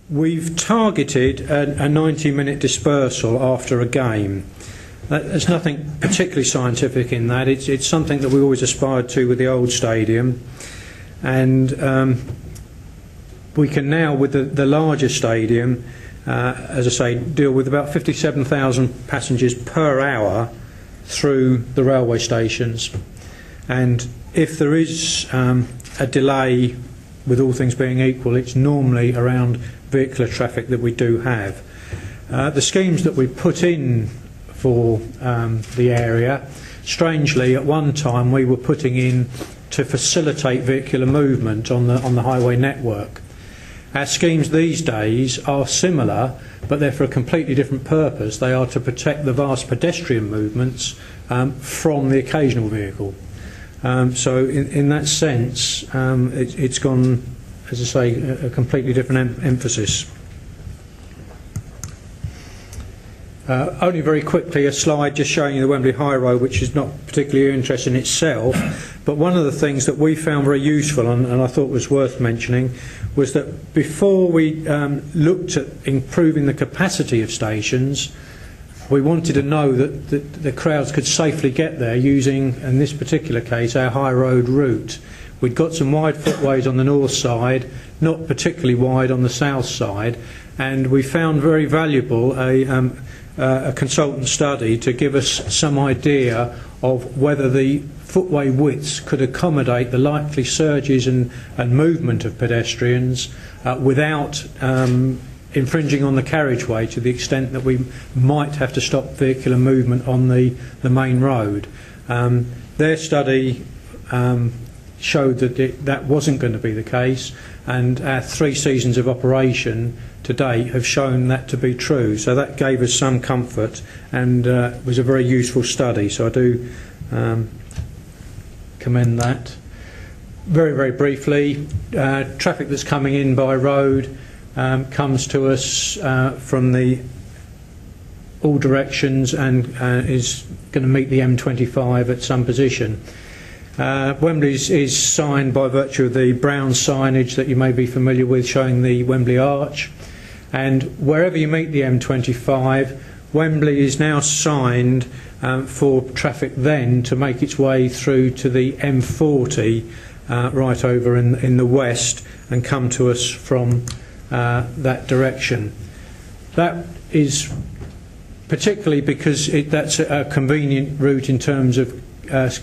We've targeted a 90-minute dispersal after a game. There's nothing particularly scientific in that. It's something that we always aspired to with the old stadium, and we can now, with the larger stadium, as I say, deal with about 57,000 passengers per hour through the railway stations. And if there is a delay, with all things being equal, it's normally around vehicular traffic that we do have. The schemes that we put in for the area, strangely, at one time we were putting in to facilitate vehicular movement on the highway network. Our schemes these days are similar, but they're for a completely different purpose. They are to protect the vast pedestrian movements from the occasional vehicle. So in that sense, it's gone, as I say, a completely different emphasis. Only very quickly a slide just showing you the Wembley High Road, which is not particularly interesting in itself, but one of the things that we found very useful and I thought was worth mentioning was that before we looked at improving the capacity of stations, we wanted to know that the crowds could safely get there using, in this particular case, our high road route. We'd got some wide footways on the north side, not particularly wide on the south side, and we found very valuable a consultant study to give us some idea of whether the footway widths could accommodate the likely surges and movement of pedestrians without infringing on the carriageway to the extent that we might have to stop vehicular movement on the main road. Their study showed that that wasn't going to be the case, and our 3 seasons of operation to date have shown that to be true. So that gave us some comfort and was a very useful study. So I do commend that. Very, very briefly, traffic that's coming in by road comes to us from all directions and is going to meet the M25 at some position. Wembley is signed by virtue of the brown signage that you may be familiar with, showing the Wembley Arch, and wherever you meet the M25, Wembley is now signed for traffic then to make its way through to the M40 right over in the west and come to us from that direction. That is particularly because that's a convenient route in terms of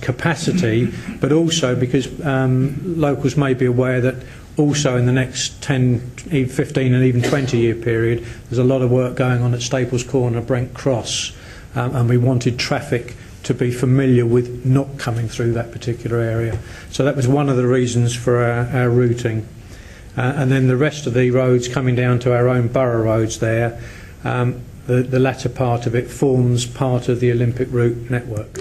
capacity, but also because locals may be aware that also in the next 10, 15 and even 20-year period there's a lot of work going on at Staples Corner, Brent Cross, and we wanted traffic to be familiar with not coming through that particular area. So that was one of the reasons for our routing. And then the rest of the roads coming down to our own borough roads there, the latter part of it forms part of the Olympic route network.